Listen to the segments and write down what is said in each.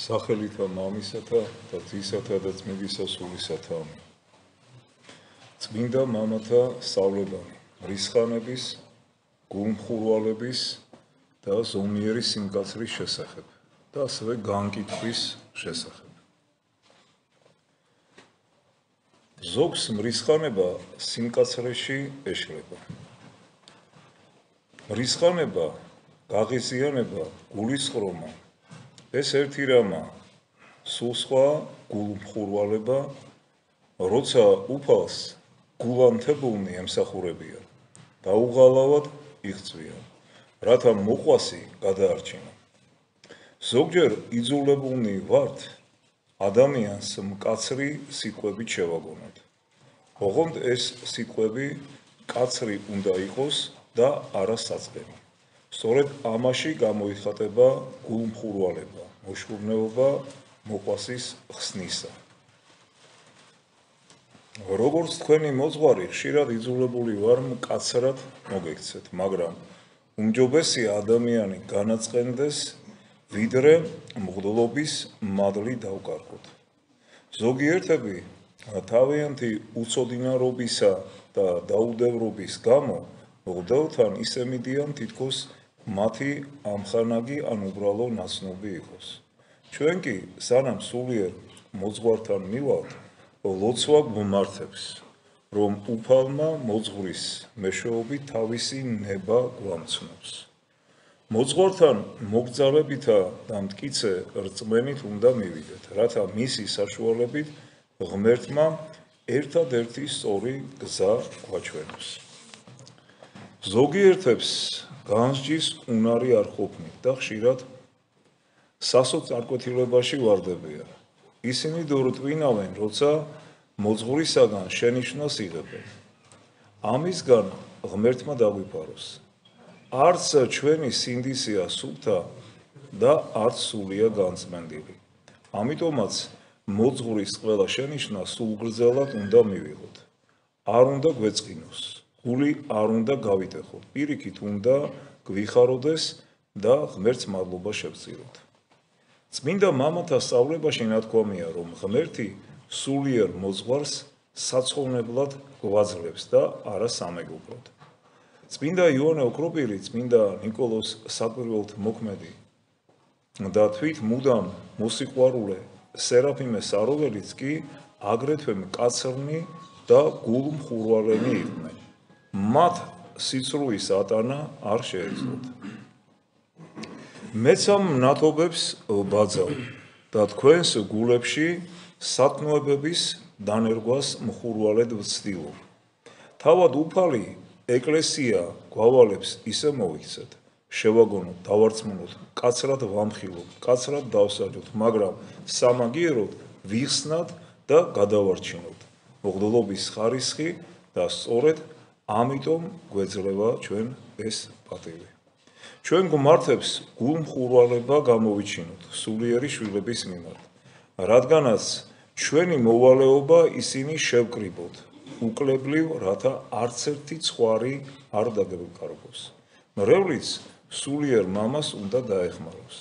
სახელითა მამისათა და ძისათა და წმინდისა სულისათა. წმინდა მამათა სწავლებანი, მრისხანების, გულმხურვალების და ზომიერი სიმკაცრის შესახებ და ასევე განკითხვის შესახებ. ზოგს მრისხანება სიმკაცრეში ეშლება. მრისხანება, გაღიზიანება, გულისხრომა ეს ერთი რამა, სულ სხვა გულმხურვალება, როცა უფალს გულანთებულნი ემსახურებიან, დაუღალავად იღწვიან, რათა მოყვასი გადაარჩინა. ზოგჯერ იძულებულნი ვართ ადამიანს მკაცრი სიტყვებით შევაგონოთ. ოღონდ ეს სიტყვები კაცრი უნდა იყოს და არა საწყენი. სწორედ ამაში გამოიხატება გულმხურვალება, მოშურნეობა მოყვასის ხსნისა. როგორც თქვენი მოძღვარი, ხშირად იძულებული ვარ მკაცრად მოგექცეთ, მაგრამ უმჯობესია ადამიანი განაწყენდეს, ვიდრე მღვდლობის მადლი დავკარგოთ. ზოგიერთები თავიანთი უცოდინარობისა და დაუდევრობის გამო მღვდელთან ისე მიდიან, თითქოს მათი ამხანაგი ან უბრალო ნაცნობი იყოს. ჩვენ კი სანამ სულიერ მოძღვართან მივალთ, ლოცვა გვმართებს, რომ უფალმა მოძღვრის მეშვეობით თავისი ნება გვამცნობს. მოძღვართან მოგზაურებითა და მტკიცე რწმენით უნდა მივიდეთ, რათა მისი საშუალებით ღმერთმა ერთადერთი სწორი გზა გვაჩვენოს. ზოგიერთებს განსჯის უნარი არ ყოფნით და ხშირად სასოწარკვეთილებაში ვარდებიან. ისინი დურტვინავენ, როცა მოძღვრისაგან შენიშვნას იღებენ. ამისგან ღმერთმა დაგვიფაროს. არც ჩვენი სინდისია სუფთა და არც სულია განწმენდილი. ამიტომაც მოძღვრის ყველა შენიშვნა სულგრძელად უნდა მივიღოთ. არ უნდა გვეწყინოს. გული არ უნდა გავიტეხოთ, პირიქით უნდა გვიხაროდეს და ღმერთს მადლობა შევწიროთ. წმინდა მამათა სწავლებაში ნათქვამია, რომ ღმერთი სულიერ მოძღვარს საცხოვნებლად გვაძლევს და არა სამეგობროდ. წმინდა იოანე ოქროპირი, წმინდა ნიკოლოზ საკვირველთმოქმედი და თვით მუდამ მოსიყვარულე სერაფიმე საrovelიც კი აგრეთვე მკაცრნი და გულმხურვალენი იყვნენ. მათ სიცრუის ატანა არ შეეძლოთ. მეცამ მნათობებს ვბაძავ და თქვენს გულებში სათნოებების დანერგვას მხურვალედ ვცდილობ. თავად უფალი ეკლესია გვავალებს ისე მოვიქცეთ, შევაგონოთ, დავარწმუნოთ, კაცრად ვამხილოთ, კაცრად დავსაჯოთ, მაგრამ სამაგიეროდ ვიხსნათ და გადავარჩინოთ მღვდლობის ხარისხი და სწორედ ამიტომ გვეძლევა ჩვენ ეს პატივი. ჩვენ გვმართებს გულმხურვალება გამოვიჩინოთ სულიერი შვილების მიმართ, რადგანაც ჩვენი მოვალეობა ისინი შევკრიბოთ, უკლებლივ, რათა არც ერთი ცხვარი არ დაგეკარგოს. მრევლიც სულიერ მამას უნდა დაეხმაროს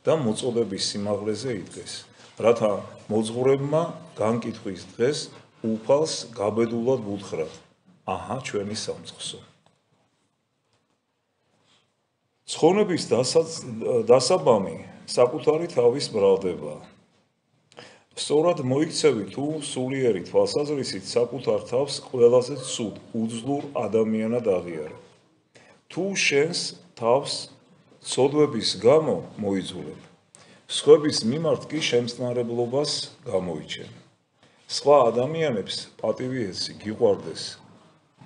და მოწოდების სიმაღლეზე იდგეს, რათა მოძღვრებმა განკითხვის დღეს უფალს გაბედულად ვუთხრათ, აჰა ჩვენი სამწყსო. ცხონების დასაბამი საკუთარი თავის ბრალდებაა. სწორად მოიქცევი თუ სულიერი თვალსაზრისით საკუთარ თავს ყველაზე ცუდ, უძლურ ადამიანად აღიარე. თუ შენს თავს ცოდვების გამო მოიძულებ, სხვების მიმართ კი შემწყნარებლობას გამოიჩენ. სხვა ადამიანებს პატივი ეცი, გიყვარდეს.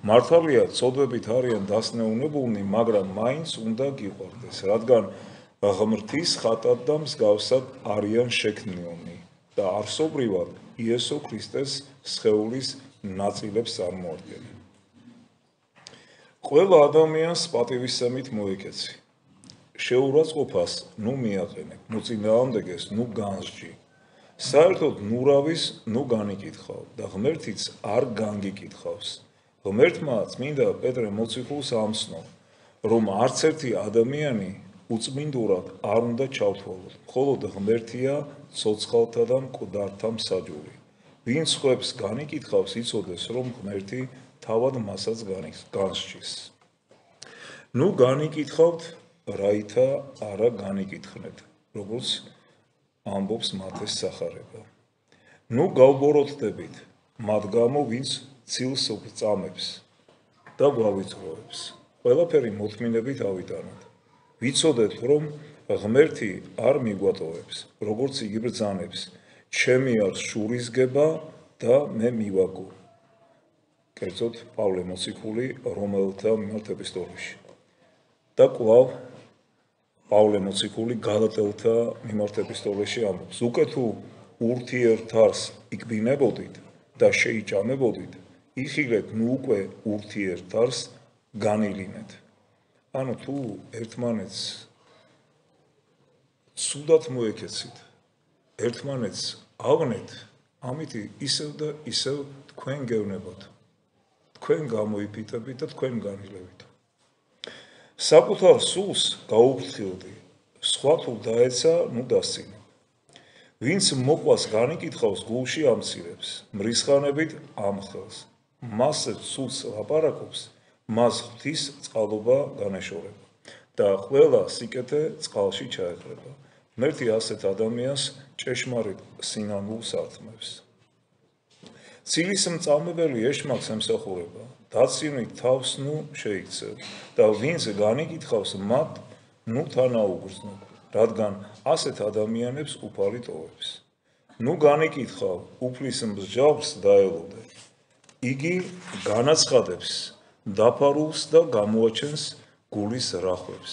მართალია ცოდვებით არიან დასნეუნებულნი, მაგრამ მაინც უნდა გიყვარდეს, რადგან ღმრთის ხატად და მსგავსად არიან შექმნილნი და არსობრივად იესო ქრისტეს სხეულის ნაწილებს წარმოადგენენ. ყველა ადამიანს პატივისცემით მოეკეცი. შეურაცხყოფას ნუ მიაყენებ, მოწინააღმდეგეს ნუ განსჯი. საერთოდ ნურავის ნუ განიკითხავ და ღმერთიც არ განგიკითხავს. ღმერთმა წმინდა პეტრე მოციქულს ამცნო, რომ არც ერთი ადამიანი უწმინდურად არ უნდა ჩავთვალოთ, მხოლოდ ღმერთია ცოცხალთა და მკვდართა მსაჯული. ვინც ხვებს განიკითხავს, იცოდეს, რომ ღმერთი თავად მასაც განსჯის. ნუ განიკითხავთ, რაითა არა განიკითხნეთ, როგორც ამბობს მათეს სახარება. ნუ გავბოროტდებით, მათ გამო ვინც ცილს წამებს და გვავიწროებს. ყველაფერი მოთმინებით ავიტანოთ. ვიცოდეთ, რომ ღმერთი არ მიგვატოვებს, როგორც იგი ბრძანებს, ჩემი არ შურისგება და მე მივაგო. კერძოდ პავლე მოციქული რომაელთა მიმართ ეპისტოლეში. და კვლავ პავლე მოციქული გალატელთა მიმართ ეპისტოლეში ამბობს, უკვე თუ ურთიერთარს იქბინებოდით და შეიჭამებოდით, იხილეთ ნუ უკვე ურთიერთარს განილინეთ. ანუ თუ ერთმანეთს ცუდად მოეკეცით, ერთმანეთს ავნეთ, ამით ისევ და ისევ თქვენ გევნებათ. თქვენ გამოიფიტებით და თქვენ განილევით. საკუთარ სულს გაუფრთხილდი, სხვა თუ დაეცა, ნუ დასცინო. ვინც მოყვას განიკითხავს, გულში ამცირებს, მრისხანებით ამხელს. მასზე სულს ლაპარაკობს, მას ღვთის წყალობა განეშორება და ყველა სიკეთე წყალში ჩაეყრება. ღმერთი ასეთ ადამიანს ჭეშმარიტ სინანულს ართმევს. ცილის მწამებელი ეშმაკს ემსახურება, დაცინვით თავს ნუ შეიქცევ და ვინც განიკითხავს მათ, ნუ თანაუგრძნო, რადგან ასეთ ადამიანებს უფალი ტოვებს. ნუ განიკითხავ, უფლის მსჯავრს დაელოდე. იგი განაცხადებს, დაფარულს და გამოაჩენს გულის რახვებს.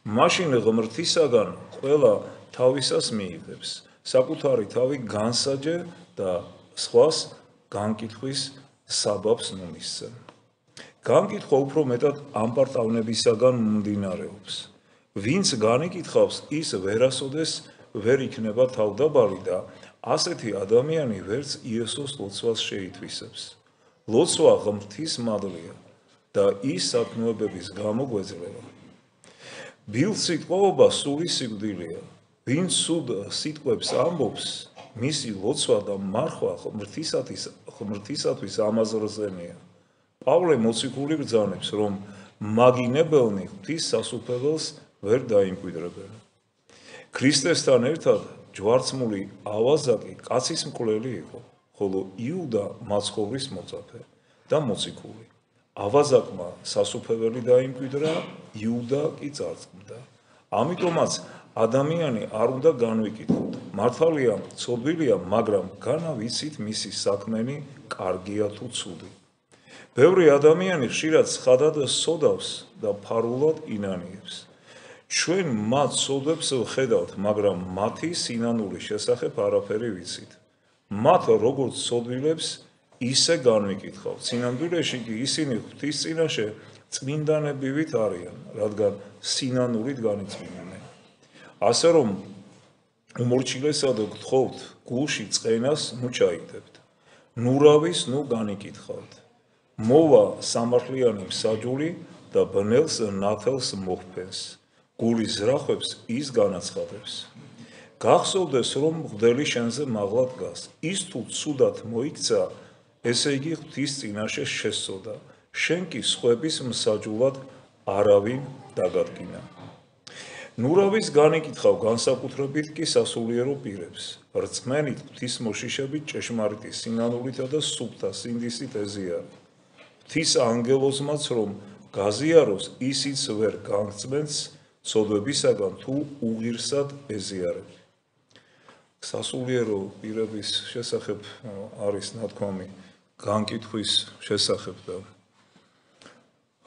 მაშინ ღმრთისაგან ყველა თავისას მიიღებს, საკუთარი თავი განსაჯე და სხვას განკითხვის საბაბს ნუ მისცე. განკითხვა უფრო მეტად ამპარტავნებისაგან მომდინარეობს. ვინც განიკითხავს, ის ვერასოდეს ვერ იქნება თავდაბალი და ასეთი ადამიანი ვერც იესოს ლოცვას შეითვისებს. ლოცვა ღმრთის მადლია და ის სათნოებების გამო გვეძლევა. ბილსიტყვაობა სული სიკვდილია. ვინც სულ სიტყვებს ამბობს, მისი ლოცვა და მარხვა ღმრთისათვის ამაზრზენია. პავლე მოციქული ბრძანებს, რომ მაგინებელნი ღვთის სასუფეველს ვერ დაიმკვიდრებენ. ქრისტესთან ერთად ჯვარცმული ავაზაკი კაცის მკვლელი იყო, ხოლო იუდა მაცხოვრის მოწაფე და მოციქული. ავაზაკმა სასუფეველი დაიმკვიდრა, იუდა კი წარწმდა. ამიტომაც ადამიანი არ უნდა განვიკითხოთ. მართალია, ცოდვილია, მაგრამ განა ვიცით მისი საქმენი კარგია თუ ცუდი. ბევრი ადამიანი ხშირად ცხადად სოდავს და ფარულად ინანიებს. ჩვენ მათ სოდებს ვხედავთ, მაგრამ მათი სინანულის შესახებ არაფერი ვიცით. მათ როგორც სოდვილებს ისე განვიკითხავთ. სინამდვილეში კი ისინი ღვთის წინაშე წმინდანებივით არიან, რადგან სინანულით განიწმინდნენ. ასე რომ უმორჩილესად გთხოვთ, გულში წყენას ნუ ჩაიგდებთ. ნურავის ნუ განიკითხავთ. მოვა სამართლიანი მსაჯული და ბნელს ნათელს მოჰფენს. გულის რახვებს ის განაცხადებს. გახსოვდეს, რომ მღვდელი შენზე მაღლა დგას. ის თუ ცუდად მოიქცა, ესე იგი ღვთის წინაშე შესწოდა. შენ კი სხვების მსაჯულად არავინ დაგადგინა. ნურავის განიკითხავ, განსაკუთრებით კი სასულიერო პირებს. რწმენით ღვთის მოშიშებით ჭეშმარიტი სინანულითა და სუფთა სინდისით ეზიარე. ღვთის ანგელოზმაც რომ გაზიაროს, ისიც ვერ გაგწმენს ცოდვებისაგან თუ უღირსად ეზიარები. სასულიერო პირების შესახებ არის ნათქვამი განკითხვის შესახებ და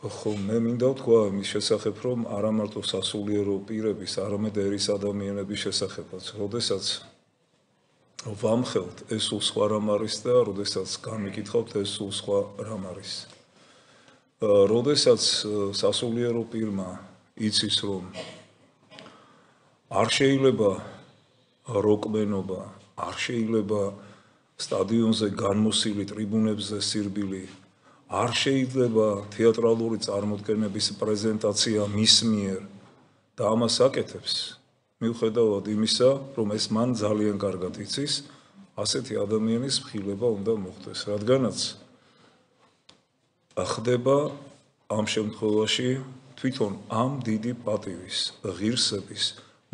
ხო მე მინდა ვთქვა იმის შესახებ, რომ არა მარტო სასულიერო პირების, არამედ ერის ადამიანების შესახებაც, როდესაც ვამხელთ, ეს სულ სხვა რამ არის და როდესაც განვიკითხავთ, ეს სულ სხვა რამ არის. როდესაც სასულიერო პირმა იცის, რომ არ შეიძლება როკმენობა, არ შეიძლება სტადიონზე განმოსილი ტრიბუნებზე სირბილი, არ შეიძლება თეატრალური წარმოდგენების პრეზენტაცია მის მიერ და ამას აკეთებს მიუხედავად იმისა, რომ ეს მან ძალიან კარგად იცის, ასეთი ადამიანის მხილება უნდა მოხდეს, რადგანაც ხდება ამ შემთხვევაში თვითონ ამ დიდი პატივის, ღირსების,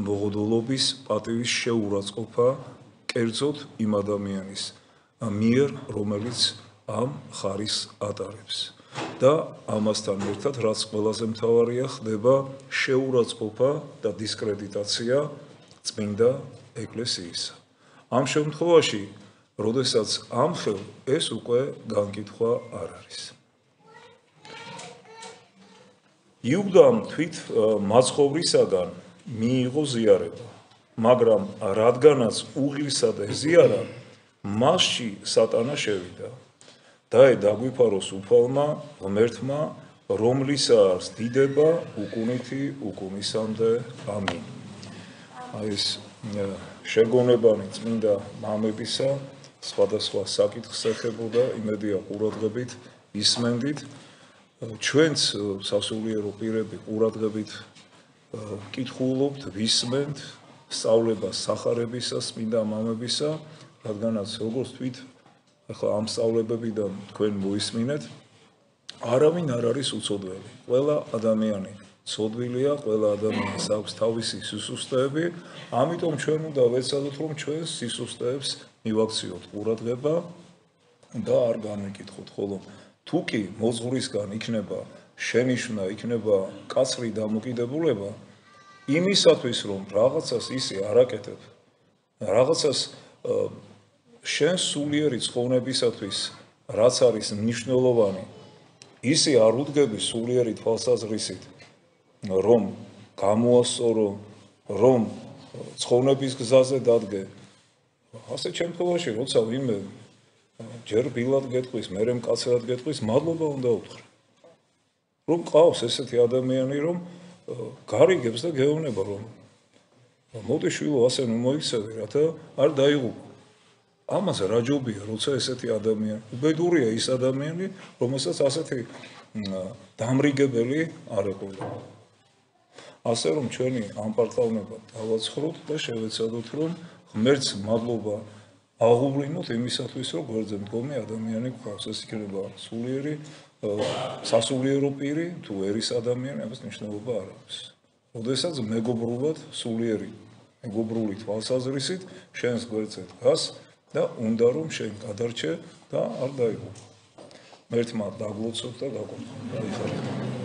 მოღდულობის პატივის შეურაცხყოფა კერძოდ იმ ადამიანის მიერ, რომელიც ამ ხარისხს ატარებს. და ამასთან ერთად, რაც ყველაზე მთავარია, ხდება შეურაცხყოფა და დისკრედიტაცია წმინდა ეკლესიისა. ამ შემთხვევაში, როდესაც ამხელ ეს უკვე განკითხვა არ არის. იუდამ თვით მაცხოვრისაგან მიიღო ზიარება, მაგრამ რადგანაც უღილსად ეზიარა, მასში სატანა შევიდა. და დაგვიფაროს უფალმა ღმერთმა, რომლისა არს დიდება უკუნითი უკუნისამდე. ამინ. ეს შეგონებანი წმინდა მამებისა სხვადასხვა საკითხს ეხებოდა, იმედია ყურადღებით ისმენდით. ჩვენც სასულიერო პირები ყურადღებით კითხულობთ, ვისმენთ სწავლებას სახარებისას, წმინდა მამებისა, რადგანაც როგორც თვით ახლა ამ სწავლებებიდან თქვენ მოისმინეთ, არავინ არ არის უცოდველი. ყველა ადამიანი ცოდვილია, ყველა ადამიანს აქვს თავისი სისუსტეები, ამიტომ ჩვენ უნდა ვეცადოთ, რომ ჩვენ სისუსტეებს მივაქციოთ ყურადღება და არ განვიკითხოთ, ხოლო თუ კი მოძღვრისგან იქნება შენიშვნა, იქნება კაცრი დამოკიდებულება იმისათვის, რომ რაღაცას ისე არ აკეთებ, რაღაცას შენ სულიერი ცხოვრებისათვის, რაც არის მნიშვნელოვანი, ისე არ უდგები სულიერი თვალსაზრისით, რომ გამოასწორო, რომ ცხოვრების გზაზე დადგე. ასეთ შემთხვევაში, როცა ვინმე ჯერ ბილად გეტყვის, მერე მკაცრად გეტყვის, მადლობა უნდა უთხრა. რომ ყავს ესეთი ადამიანი, რომ გარიგებს და გეუბნება, რომ მოდი შვილო, ასე ნუ მოიქცევი, რათა არ დაიღუპო. ამას რა ჯობია, როცა ესეთი ადამიანი, უბედურია ის ადამიანი, რომელსაც ასეთი დამრიგებელი არ ეყოლა. ასე რომ ჩვენი ამ პარტავნება დავაცხროთ და შევეცადოთ, რომ ღმერთს მადლობა აღუვლინოთ იმისათვის, რომ გვერდზე მდგომი ადამიანი გვყავს. ეს იქნება სულიერი, სასულიერო პირი, თუ ერის ადამიანი, ამას მნიშვნელობა არ აქვს. როდესაც მეგობრულად, სულიერი, მეგობრული თვალსაზრისით შენს გვერდზე დგას და უნდა რომ შენ გადარჩე და არ დაიღუპო. ღმერთმა დაგლოცოთ და გაგვარცხოთ.